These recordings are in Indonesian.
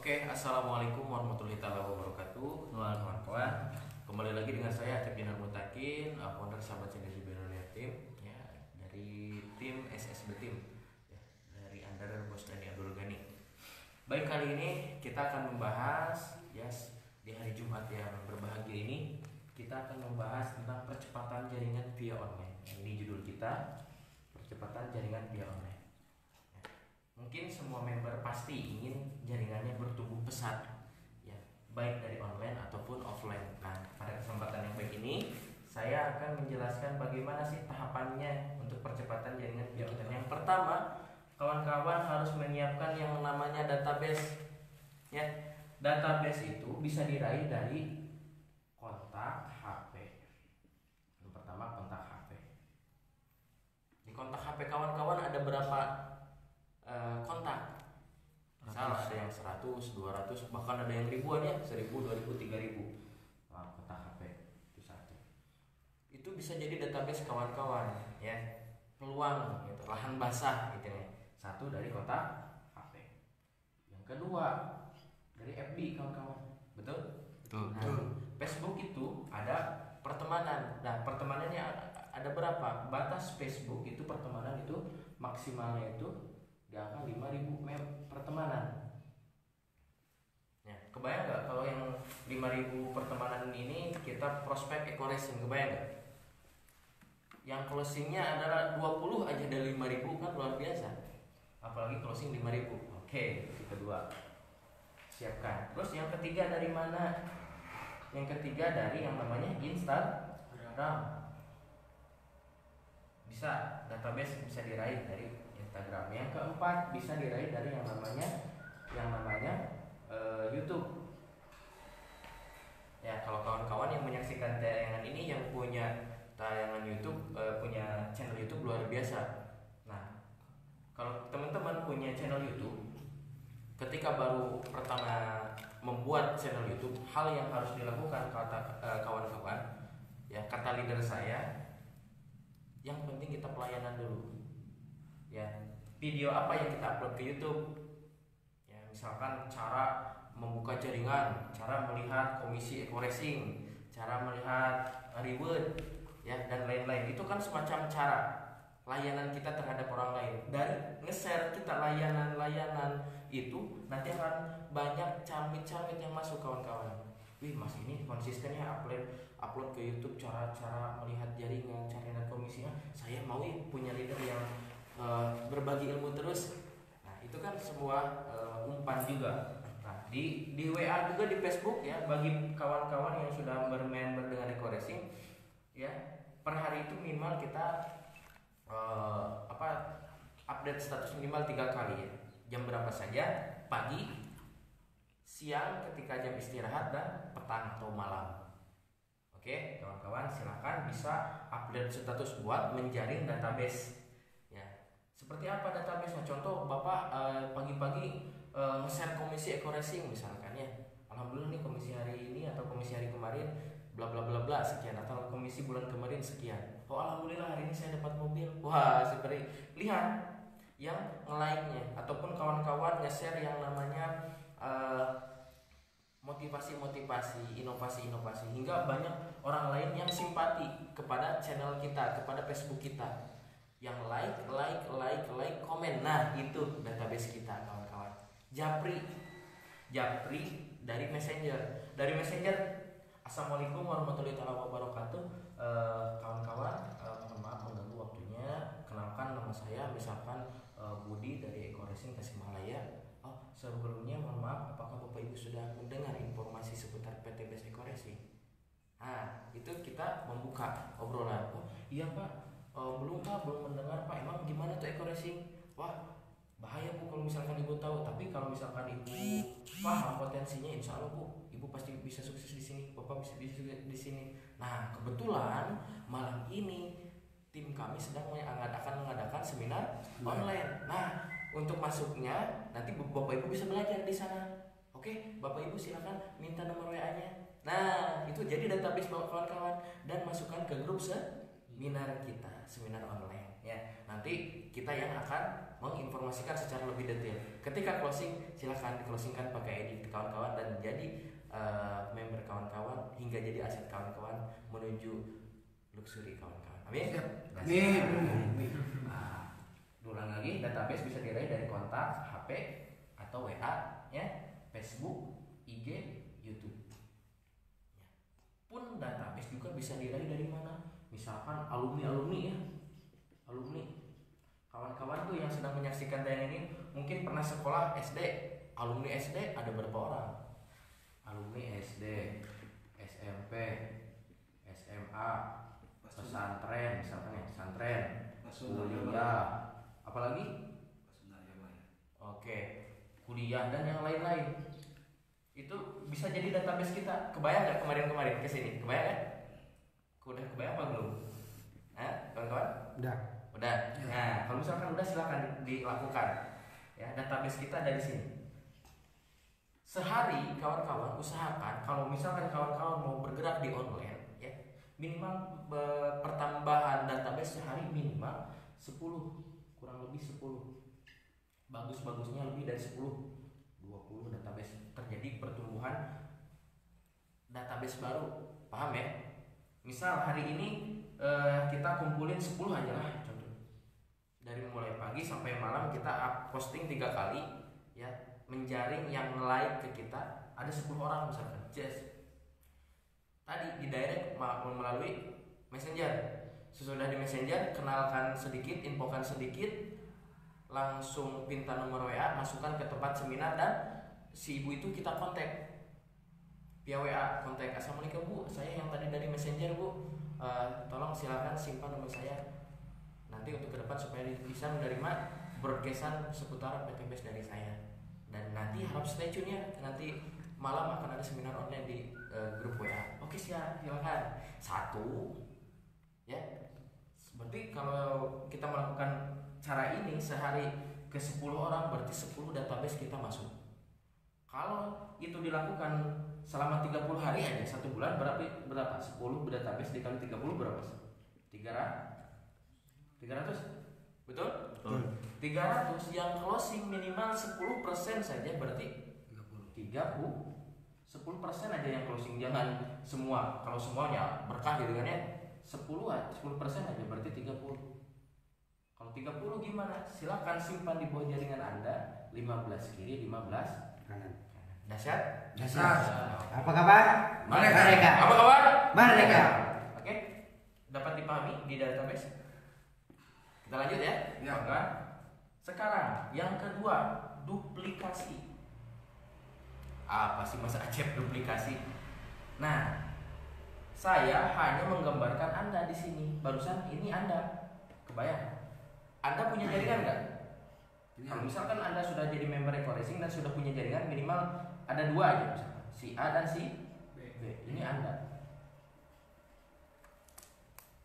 Oke, assalamualaikum warahmatullahi wabarakatuh. Kawan-kawan, kembali lagi dengan saya Atep Dinar Mutakin, founder sahabat sinergi Binonia Team, ya, dari tim SSB Team, ya, dari under Bos Dani Abdul Ghani. Baik, kali ini kita akan membahas, yes, di hari Jumat yang berbahagia ini, kita akan membahas tentang percepatan jaringan via online. Ini judul kita, percepatan jaringan via online. Mungkin semua member pasti ingin jaringannya bertumbuh pesat, ya, baik dari online ataupun offline. Nah, pada kesempatan yang baik ini, saya akan menjelaskan bagaimana sih tahapannya untuk percepatan jaringan via online. Yang pertama, kawan-kawan harus menyiapkan yang namanya database. Ya, database itu bisa diraih dari kontak HP. Yang pertama, kontak HP. Di kontak HP kawan-kawan ada berapa kontak? Misal ada yang 100, 200, bahkan ada yang ribuan, ya, 1000, 2000, 3000. Nah, kontak HP itu satu. Itu bisa jadi database kawan-kawan, ya. Peluang gitu, lahan basah gitu ya. Satu dari kontak HP. Yang kedua dari FB kawan-kawan. Betul? Betul. Nah, Facebook itu ada pertemanan. Nah, pertemanannya ada berapa? Batas Facebook itu pertemanan itu maksimalnya itu di angka 5000 pertemanan. Ya, kebayang nggak kalau yang 5000 pertemanan ini kita prospek eco-racing, kebayang nggak? Yang closingnya adalah 20 aja dari 5000, kan luar biasa. Apalagi closing 5000. Oke, itu kedua. Siapkan. Terus yang ketiga dari mana? Yang ketiga dari yang namanya Instagram. Bisa, database bisa diraih dari Instagram. Yang keempat bisa diraih dari yang namanya YouTube. Ya, kalau kawan-kawan yang menyaksikan tayangan ini yang punya tayangan YouTube, punya channel YouTube luar biasa. Nah, kalau teman-teman punya channel YouTube, ketika baru pertama membuat channel YouTube, hal yang harus dilakukan kata kawan-kawan, ya, kata leader saya, yang penting kita pelayanan dulu. Ya, video apa yang kita upload ke YouTube? Ya, misalkan cara membuka jaringan, cara melihat komisi eco-racing, cara melihat reward, ya, dan lain-lain. Itu kan semacam cara layanan kita terhadap orang lain. Dari nge-share kita layanan-layanan itu, nanti akan banyak camit-camit yang masuk kawan-kawan. Wih, mas ini konsistennya upload ke YouTube cara-cara melihat jaringan, cara melihat komisinya. Saya mau punya leader yang berbagi ilmu terus. Nah, itu kan semua umpan juga. Nah, di WA juga, di Facebook, ya, bagi kawan-kawan yang sudah bermember dengan eco-racing, ya, per hari itu minimal kita update status minimal 3 kali, ya. Jam berapa saja, pagi, siang ketika jam istirahat, dan petang atau malam. Oke, kawan-kawan silakan bisa update status buat menjaring database. Ya, seperti apa database-nya? Contoh, Bapak pagi-pagi nge-share komisi eco-racing misalkan, ya. Alhamdulillah nih komisi hari ini atau komisi hari kemarin bla bla bla bla sekian, atau komisi bulan kemarin sekian. Oh, alhamdulillah hari ini saya dapat mobil. Wah, seperti lihat yang nge-like-nya ataupun kawan-kawan nge-share yang namanya motivasi-motivasi, inovasi-inovasi, hingga banyak orang lain yang simpati kepada channel kita, kepada Facebook kita, yang like, komen. Nah, itu database kita kawan-kawan. Japri dari Messenger. Assalamualaikum warahmatullahi wabarakatuh. Kawan-kawan, mohon maaf mengganggu waktunya. Kenalkan, nama saya misalkan Budi dari eco-racing Tasikmalaya. Oh, sebelumnya mohon maaf, apakah Bapak Ibu sudah mendengar informasi seputar PT Best Eco-racing? Nah, itu kita membuka obrolan. Oh iya Pak, belum Pak, belum mendengar Pak. Emang gimana tuh eco-racing? Wah, bahaya Bu kalau misalkan Ibu tahu. Tapi kalau misalkan Ibu paham potensinya, insya Allah Bu, Ibu pasti bisa sukses di sini. Bapak bisa di sini. Nah, kebetulan malam ini tim kami sedang akan mengadakan seminar online. Nah, untuk masuknya nanti Bapak Ibu bisa belajar di sana. Oke, Bapak Ibu silakan minta nomor WA-nya. Nah, itu jadi database kawan-kawan, dan masukkan ke grup seminar kita, seminar online. ya. Nanti kita yang akan menginformasikan secara lebih detail. Ketika closing, silahkan di-closingkan pakai ID kawan-kawan dan jadi member kawan-kawan hingga jadi aset kawan-kawan menuju luxury kawan-kawan. Amin. Amin. Nah, ulang lagi, database bisa diraih dari kontak, HP atau WA, ya, Facebook, IG, YouTube. Ya. Pun database juga bisa diraih dari mana? Misalkan alumni ya, alumni. Kawan-kawan tuh yang sedang menyaksikan tayangan ini mungkin pernah sekolah SD. Alumni SD ada berapa orang? Alumni SD, SMP, SMA, pesantren, misalkan ya, pesantren, kuliah, apalagi? Oke, kuliah dan yang lain-lain. Itu bisa jadi database kita. Kebayang nggak kemarin-kemarin kesini? Kebayang kan? Udah kebayang apa belum? Kawan-kawan? Udah. Nah, kalau misalkan udah silakan dilakukan. Ya, database kita ada di sini. Sehari kawan-kawan usahakan kalau misalkan kawan-kawan mau bergerak di online, ya, minimal pertambahan database sehari minimal 10, kurang lebih 10. Bagus-bagusnya lebih dari 10, 20 database. Terjadi pertumbuhan database baru. Paham ya? Misal hari ini kita kumpulin 10 aja lah contoh. Dari mulai pagi sampai malam kita posting 3 kali, ya, menjaring yang like ke kita ada 10 orang misalkan. Tadi di direct melalui Messenger. Sesudah di Messenger kenalkan sedikit, infokan sedikit, langsung pinta nomor WA, masukkan ke tempat seminar dan si ibu itu kita kontak via WA, kontak, assalamualaikum Bu, saya yang tadi dari Messenger Bu, tolong silakan simpan nomor saya nanti untuk ke depan supaya bisa menerima broadcastan seputar database dari saya. Dan nanti harap stay tune ya, nanti malam akan ada seminar online di grup WA. Oke siap, silakan. 1, ya. Berarti kalau kita melakukan cara ini sehari ke 10 orang berarti 10 database kita masuk. Kalau itu dilakukan selama 30 hari aja, 1 bulan berapa? 10 database dikali 30 berapa? 300? Betul? 300 yang closing minimal 10% saja berarti 30. 10% aja yang closing, jangan semua. Kalau semuanya berkah gitu kan ya. 10% aja berarti 30. Kalau 30 gimana? Silakan simpan di bawah jaringan Anda, 15 kiri, 15 kanan. Dahsyat? Apa kabar? Merdeka. Apa kabar? Merdeka. Oke. Dapat dipahami di database? Kita lanjut ya. Maka sekarang yang kedua, duplikasi. Apa sih Mas Acep duplikasi? Nah, saya hanya menggambarkan Anda di sini. Barusan ini Anda. Kebayang? Anda punya jaringan nggak? Kalau misalkan Anda sudah jadi member Eko Racing dan sudah punya jaringan minimal ada 2 aja misalkan, si A dan si B. Ini Anda.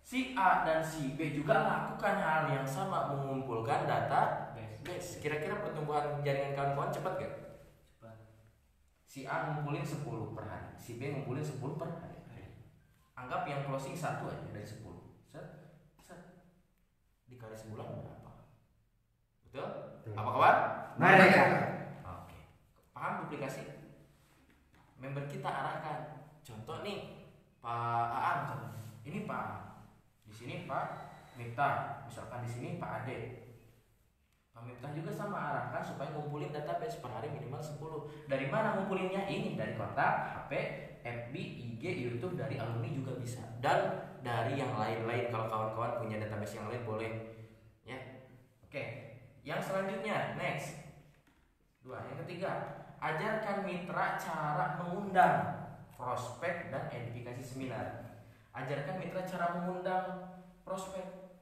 Si A dan si B juga lakukan hal yang sama, mengumpulkan data base. Kira-kira pertumbuhan jaringan kawan-kawan cepat gak? Cepat. Si A ngumpulin 10 per hari, si B ngumpulin 10 per hari. Anggap yang closing 1 aja dari 10. Set. Dikali sebulan berapa? Betul? Apa kabar? Merdeka. Oke. Paham duplikasi? Member kita arahkan. Contoh nih, Pak Aan contohnya. Ini Pak. Di sini Pak Miftah. Misalkan di sini Pak Ade. Pak Miftah juga sama, arahkan supaya ngumpulin database per hari minimal 10. Dari mana ngumpulinnya? Ini dari kontak, HP, FB, IG, YouTube, dari alumni juga bisa. Dan dari yang lain-lain kalau kawan-kawan punya database yang lain boleh. Ya. Oke. Yang selanjutnya, next. 2. Yang ketiga, ajarkan mitra cara mengundang prospek dan edifikasi seminar. Ajarkan mitra cara mengundang prospek.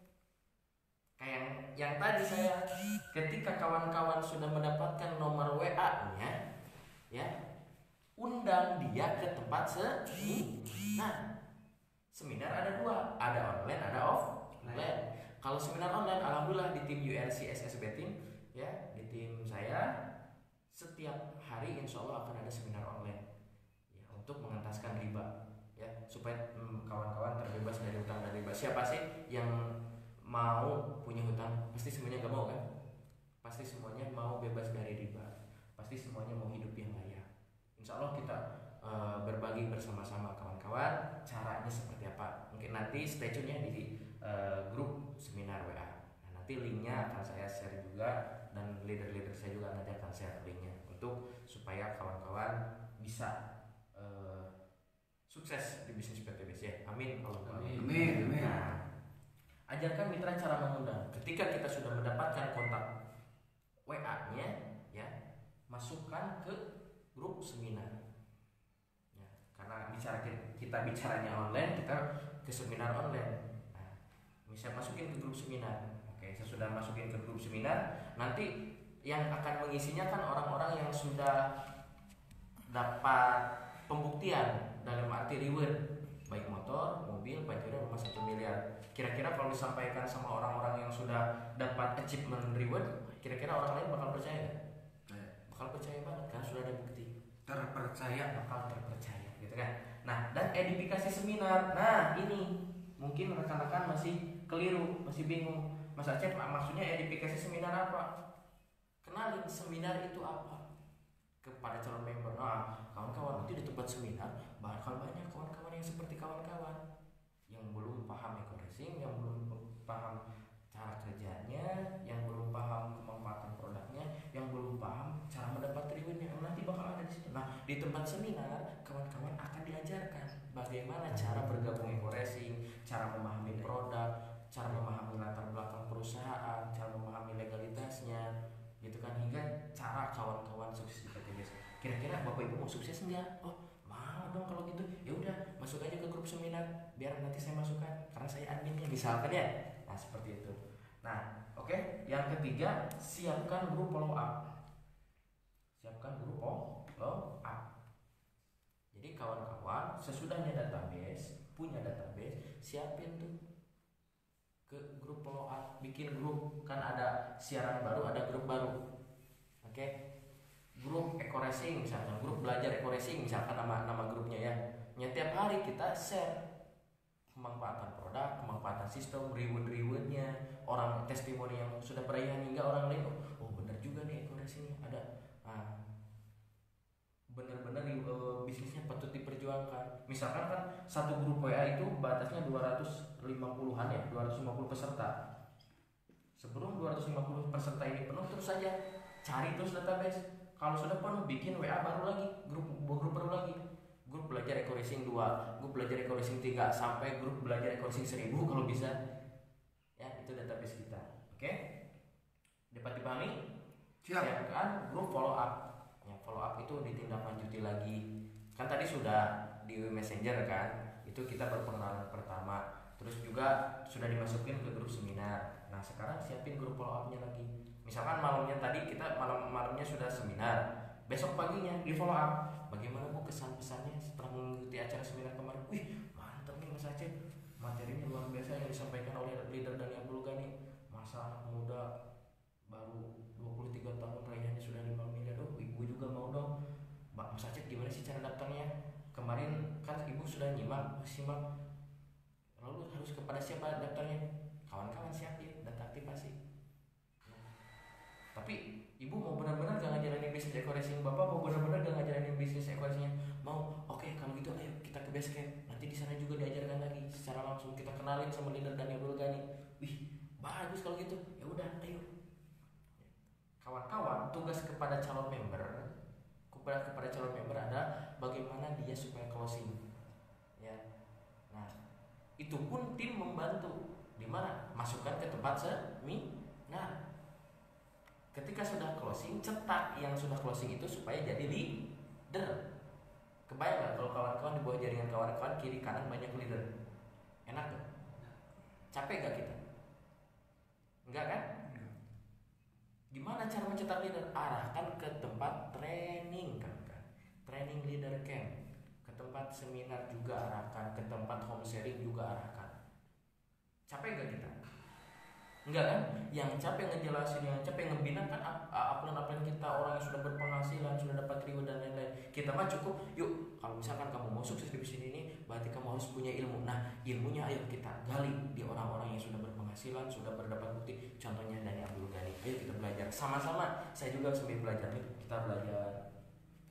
Kayak yang tadi saya, ketika kawan-kawan sudah mendapatkan nomor WA-nya, ya, undang dia ke tempat seminar. Seminar ada 2, ada online, ada offline. Kalau seminar online, alhamdulillah di tim URC SSB Team, ya, di tim saya setiap hari insya Allah akan ada seminar online, ya, untuk mengentaskan riba, ya, supaya kawan-kawan terbebas dari utang dan riba. Siapa sih yang mau punya hutang, pasti semuanya gak mau kan? Pasti semuanya mau bebas dari riba, pasti semuanya mau hidup yang layak. Insya Allah kita berbagi bersama-sama kawan-kawan caranya seperti apa. Mungkin nanti stay tune-nya di grup seminar WA. Nah, nanti linknya akan saya share juga, dan leader-leader saya juga nanti akan share linknya untuk supaya kawan-kawan bisa sukses di bisnis PTBC ya. Amin. Amin. Nah, ajarkan mitra cara mengundang. Ketika kita sudah mendapatkan kontak WA-nya, ya, masukkan ke grup seminar. Ya, karena kita bicaranya online, kita ke seminar online. Nah, bisa masukin ke grup seminar. Oke, saya sudah masukin ke grup seminar. Nanti yang akan mengisinya kan orang-orang yang sudah dapat pembuktian dalam arti reward, baik motor, mobil, pajaknya rumah 1 miliar. Kira-kira kalau disampaikan sama orang-orang yang sudah dapat achievement reward, kira-kira orang lain bakal percaya nggak? Bakal percaya banget kan, sudah ada bukti. Bakal terpercaya gitu kan. Nah, dan edifikasi seminar. Nah, ini mungkin rekan-rekan masih keliru, masih bingung. Mas Aceh, maksudnya edifikasi seminar apa? Kenalin seminar itu apa kepada calon member. Nah, kawan-kawan, nanti di tempat seminar bakal banyak kawan-kawan yang seperti kawan-kawan yang belum paham eco racing, yang belum paham cara kerjanya, yang belum paham kemanfaatan produknya, yang belum paham cara mendapat rewardnya. Nanti bakal ada di situ. Nah, di tempat seminar kawan-kawan akan diajarkan bagaimana cara bergabung eco racing, cara memahami produk, cara memahami latar belakang perusahaan, cara memahami legalitasnya, gitu kan, hingga cara kawan-kawan sukses di PTBC. Kira-kira Bapak Ibu mau sukses enggak? Oh, mau dong kalau gitu. Ya udah, masuk aja ke grup seminar, biar nanti saya masukkan karena saya adminnya misalkan ya. Nah, seperti itu. Nah, oke. Yang ketiga, siapkan grup follow up. Siapkan grup follow up. Jadi kawan-kawan, sesudahnya database, punya database, siapin tuh ke grup follow up, bikin grup, kan ada siaran baru, ada grup baru. Oke. Grup eco racing misalkan, grup belajar eco racing misalkan nama grupnya ya. Tiap hari kita share kemanfaatan produk, kemanfaatan sistem, rewardnya, orang testimoni yang sudah perayaan, hingga orang lain oh benar juga nih eco racing ada. Nah, benar-benar bisnisnya patut diperjuangkan. Misalkan kan satu grup WA itu batasnya 250-an ya, 250 peserta. Sebelum 250 peserta ini penuh, terus saja cari terus database. Kalau sudah penuh, bikin WA baru lagi, grup baru lagi. Grup belajar eco racing 2, grup belajar eco racing 3, sampai grup belajar eco racing 1000 kalau bisa. Ya, itu database kita. Oke? Dapat dipahami? Siapkan grup follow up. Ya, follow up itu ditindaklanjuti lagi. Kan tadi sudah di Messenger kan, itu kita berpengenalan pertama. Terus juga sudah dimasukin ke grup seminar. Nah, sekarang siapin grup follow up-nya lagi. Misalkan malamnya tadi kita malamnya sudah seminar, besok paginya di follow up. Bagaimana Bu kesan pesannya setelah mengikuti acara seminar kemarin? Wih, mantap nih Mas Aceh, materinya luar biasa yang disampaikan oleh leader Daniel Bulgani. Masa anak muda baru 23 tahun rayanya sudah 5 miliar. Oh, ibu juga mau dong. Mas Aceh, gimana sih cara daftarnya? Kemarin kan ibu sudah simak. Lalu harus kepada siapa daftarnya? Kawan-kawan siapin data aktivasi. Tapi ibu mau benar-benar gak ngejalanin bisnis eco racing, bapak mau benar-benar gak ngejalanin bisnis eco racingnya, mau? Oke, kalau gitu ayo kita ke base camp. Nanti di sana juga diajarkan lagi secara langsung, kita kenalin sama leader Daniel Bulgani. Wih, bagus kalau gitu. Ya udah, ayo. Kawan-kawan, tugas kepada calon member ada bagaimana dia supaya closing. Ya. Nah, itu pun tim membantu. Di mana? Masukkan ke tempat seminar. Ketika sudah closing, cetak yang sudah closing itu supaya jadi leader. Kebayang gak kalau kawan-kawan di bawah jaringan kawan-kawan kiri kanan banyak leader? Enak gak? Capek gak kita? Enggak kan? Gimana cara mencetak leader? Arahkan ke tempat training kan? Training leader camp. Ke tempat seminar juga arahkan, ke tempat home sharing juga arahkan. Capek gak kita? Enggak kan? Yang capek ngejelasin, yang capek ngebina kan upline kita, orang yang sudah berpenghasilan, sudah dapat reward dan lain-lain. Kita mah cukup, yuk kalau misalkan kamu mau sukses di bisnis ini, berarti kamu harus punya ilmu. Nah, ilmunya ayo kita gali di orang-orang yang sudah berpenghasilan, sudah berdapat bukti. Contohnya dari Abdul Ghani. Ayo kita belajar sama-sama. Saya juga sambil belajar nih, kita belajar.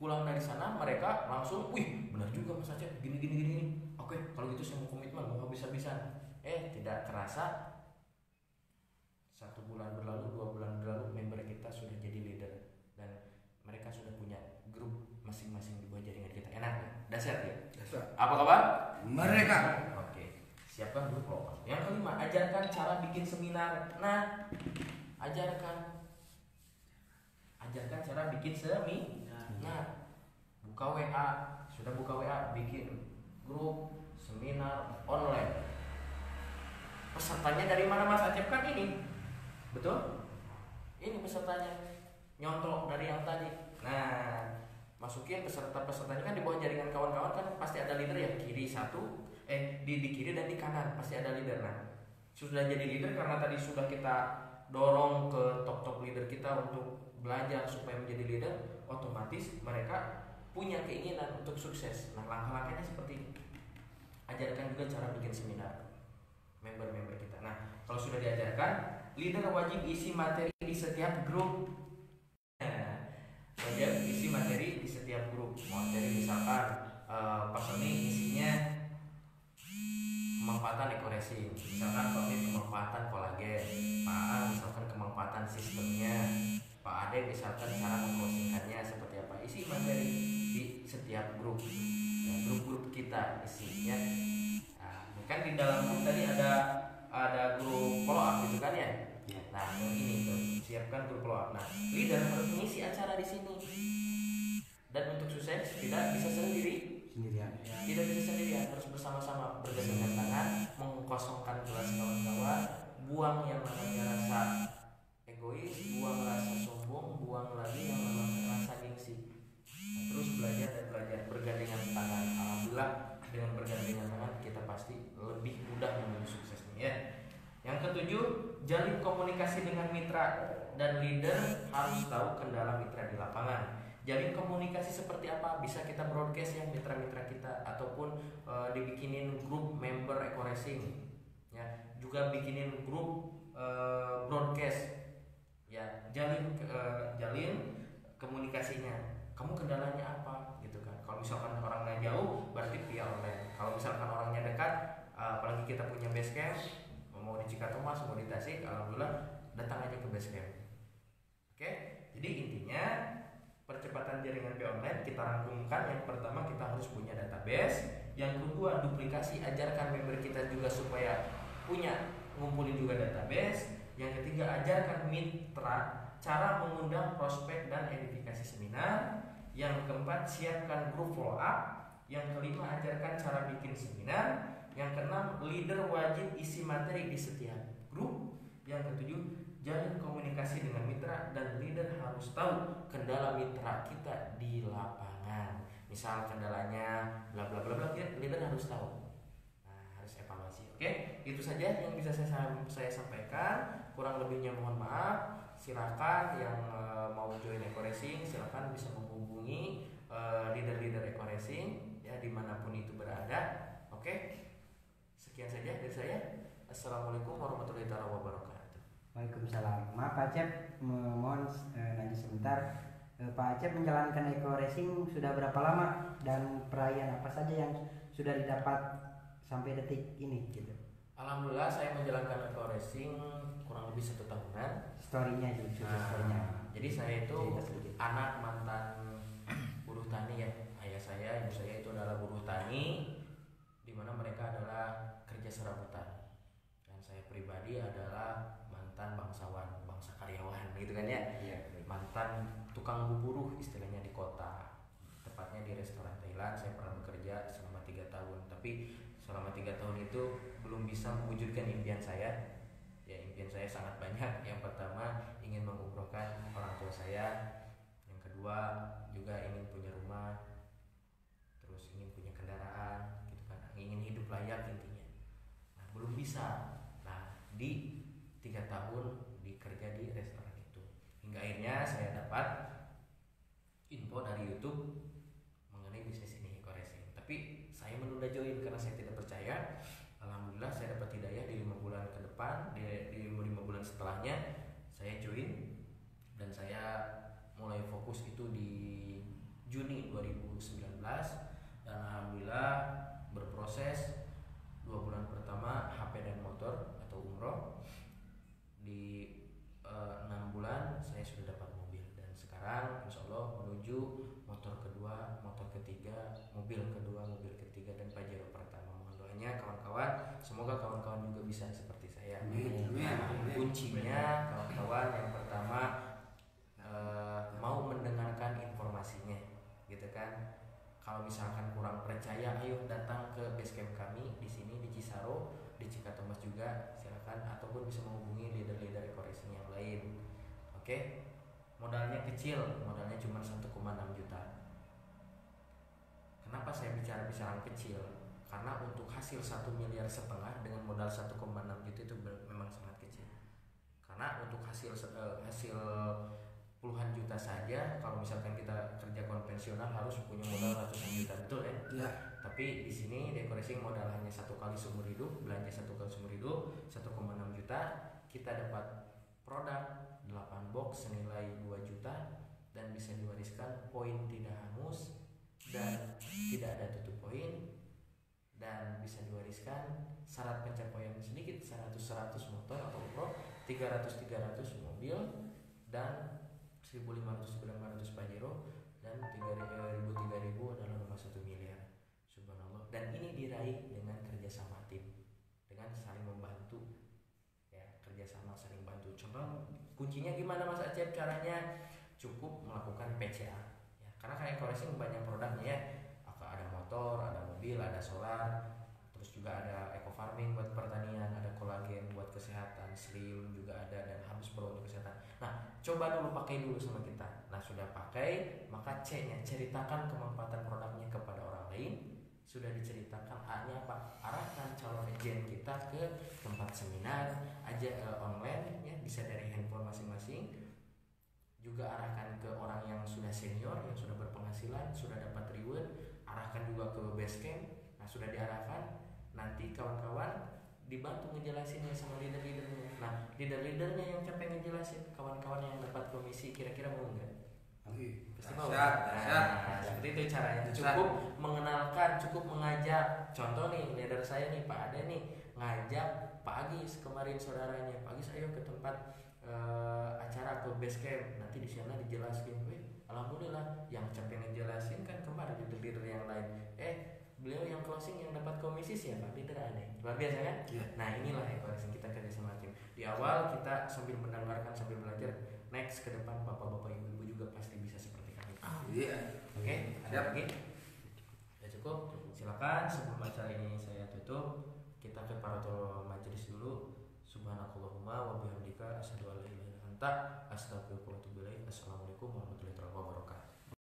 Pulang dari sana mereka langsung, wih benar juga Mas Acep, gini. Oke, kalau gitu saya mau komitmen, mau habis-habisan. Tidak terasa 1 bulan berlalu, 2 bulan berlalu, member kita sudah jadi leader dan mereka sudah punya grup masing-masing di bawah jaringan kita. Enak ya? Dasar ya? Dasar. Apa kabar? Mereka. Oke, siapkan grup lo. Yang kelima, ajarkan cara bikin seminar. Nah, ajarkan cara bikin seminar. Nah, buka WA, sudah buka WA, bikin grup seminar online. Pesertanya dari mana Mas Acep? Kan ini, betul? Ini pesertanya, nyontrok dari yang tadi. Nah, masukin pesertanya kan di bawah jaringan kawan-kawan kan pasti ada leader ya, kiri satu, di kiri dan di kanan pasti ada leader. Nah, sudah jadi leader karena tadi sudah kita dorong ke top leader kita untuk belajar supaya menjadi leader, otomatis mereka punya keinginan untuk sukses. Nah, langkah-langkahnya seperti ini. Ajarkan juga cara bikin seminar member-member kita. Nah, kalau sudah diajarkan, leader wajib isi materi di setiap grup. Wajib isi materi di setiap grup. Materi misalkan pas ini isinya kemanfaatan eco-racing, misalkan topik kemanfaatan kolagen, Pak A misalkan kemanfaatan sistemnya, Pak Ade misalkan cara mempostingkannya seperti apa. Isi materi di setiap grup. Nah, grup-grup kita isinya. Nah, kan di dalam grup tadi ada grup follow up gitu kan ya. Nah, yang ini tuh siapkan grup follow up. Nah, leader harus mengisi acara di sini. Dan untuk sukses tidak bisa sendirian. Tidak bisa sendirian, harus bersama-sama, bergandengan tangan, mengkosongkan kelas kawan-kawan, buang yang namanya rasa egois, buang rasa sombong, buang lagi yang namanya rasa gengsi. Nah, terus belajar dan belajar, bergandengan tangan. Alhamdulillah dengan bergandengan tangan kita pasti lebih mudah menuju suksesnya ya. Yang ketujuh, jalin komunikasi dengan mitra dan leader harus tahu kendala mitra di lapangan. Jalin komunikasi seperti apa? Bisa kita broadcast ya mitra-mitra kita, ataupun dibikinin grup member eco-racing ya, juga bikinin grup broadcast ya. Jalin komunikasinya. Kamu kendalanya apa gitu kan? Kalau misalkan orangnya jauh berarti via online. Kalau misalkan orangnya dekat, apalagi kita punya base camp, mau di Cikatomas, mau di Tasik, alhamdulillah datang aja ke base camp. Oke, jadi intinya percepatan jaringan B online kita rangkumkan. Yang pertama kita harus punya database. Yang kedua duplikasi, ajarkan member kita juga supaya punya ngumpulin juga database. Yang ketiga ajarkan mitra cara mengundang prospek dan edifikasi seminar. Yang keempat siapkan grup follow up. Yang kelima ajarkan cara bikin seminar. Yang keenam leader wajib isi materi di setiap grup. Yang ketujuh jalin komunikasi dengan mitra dan leader harus tahu kendala mitra kita di lapangan. Misal kendalanya bla bla bla bla, leader harus tahu. Nah, harus evaluasi. Oke, itu saja yang bisa saya sampaikan. Kurang lebihnya mohon maaf. Silakan yang mau join eco-racing silakan bisa menghubungi leader-leader eco-racing ya dimanapun itu berada. Oke, sekian saja dari saya. Assalamualaikum warahmatullahi wabarakatuh. Waalaikumsalam. Maaf Pak Acep, mohon nanya sebentar. Pak Acep menjalankan eco-racing sudah berapa lama dan perayaan apa saja yang sudah didapat sampai detik ini gitu? Alhamdulillah saya menjalankan eco-racing kurang lebih 1 tahunan. Story-nya gitu, story-nya. Jadi saya itu anak mantan buruh tani ya. Ayah saya, ibu saya itu adalah buruh tani, di mana mereka adalah kerja serabutan. Dan saya pribadi adalah mantan bangsawan, bangsa karyawan gitu kan ya. Mantan tukang buruh istilahnya di kota, tepatnya di restoran Thailand. Saya pernah bekerja selama 3 tahun, tapi selama 3 tahun itu belum bisa mewujudkan impian saya. Ya, impian saya sangat banyak. Yang pertama ingin mengumrohkan orang tua saya. Yang kedua juga ingin punya rumah, terus ingin punya kendaraan gitu kan, ingin hidup layak intinya. Nah, belum bisa. Nah, di 3 tahun dikerja di restoran itu, hingga akhirnya saya dapat info dari YouTube depan di 5 bulan setelahnya saya join, dan saya mulai fokus itu di Juni 2019, dan alhamdulillah berproses 2 bulan pertama HP dan motor atau umroh. Di 6 bulan saya sudah dapat mobil, dan sekarang insya Allah menuju motor kedua, motor ketiga, mobil kedua, mobil ketiga, dan Pajero pertama. Mohon doanya kawan-kawan, semoga kawan-kawan juga bisa seperti saya. Kuncinya kawan-kawan yang pertama mau mendengarkan informasinya, gitu kan. Kalau misalkan kurang percaya, ayo datang ke basecamp kami di sini di Cisaro, di Cikatomas juga silakan, ataupun bisa menghubungi leader-leader eco racing yang lain. Oke, modalnya kecil, modalnya cuma 1,6 juta. Kenapa saya bicara kecil? Karena untuk hasil 1,5 miliar dengan modal 1,6 juta itu memang sangat kecil. Karena untuk hasil puluhan juta saja, kalau misalkan kita kerja konvensional harus punya modal ratusan juta, betul ya? Ya. Tapi di sini di eco racing modal hanya 1 kali seumur hidup, belanja 1 kali seumur hidup 1,6 juta, kita dapat produk 8 box senilai 2 juta, dan bisa diwariskan, poin tidak hangus dan tidak ada tutup poin, dan bisa diwariskan syarat pencapaian sedikit, 100 motor atau pro, 300 mobil, dan 1.500 Pajero, dan 3.000 adalah rumah 1 miliar. Subhanallah. Dan ini diraih dengan kerjasama tim, dengan saling membantu, ya, kerjasama saling bantu. Contoh kuncinya gimana Mas Acep caranya? Cukup melakukan PCA, ya, karena kayak eco racing banyak produknya ya, ada motor, ada mobil, ada solar, terus juga ada eco farming buat pertanian, ada kolagen buat kesehatan, slim juga ada, dan habis pro untuk kesehatan. Nah, coba dulu pakai dulu sama kita. Nah, sudah pakai, maka C-nya ceritakan kemanfaatan produknya kepada orang lain. Sudah diceritakan, A-nya apa? Arahkan calon agent kita ke tempat seminar aja online, ya, bisa dari handphone masing-masing. Juga arahkan ke orang yang sudah senior, yang sudah berpenghasilan, sudah dapat reward. Arahkan juga ke basecamp. Nah, sudah diarahkan, nanti kawan-kawan dibantu ngejelasinnya sama leader-leadernya. Nah, leader-leadernya yang capek ngejelasin, kawan-kawan yang dapat komisi kira-kira mau nggak? Pasti mau. Nah, seperti itu caranya. Cukup mengenalkan, cukup mengajak. Contoh nih, leader saya nih Pak Ade nih ngajak Pak Agis kemarin saudaranya. Pak Agis ayo ke tempat acara ke basecamp. Nanti di sana dijelasin. Alhamdulillah yang capek ngejelasin kan kemarin leader-leader yang lain. Beliau yang closing yang dapat komisi siapa? Leader aneh. Luar biasa kan? Ya. Nah, inilah eco racing, kita kerja sama tim. Di awal kita sambil mendengarkan, sambil belajar. Next ke depan bapak-bapak ibu-ibu juga pasti bisa seperti kami. Iya. Oke, ada lagi? Ya cukup. Silakan sebelum acara ini saya tutup, kita ke paratul majelis dulu. Subhanakallahumma wa bihamdika asyhadu an la ilaha illa anta astaghfiruka wa atubu ilaik. Assalamualaikum warahmatullahi wabarakatuh.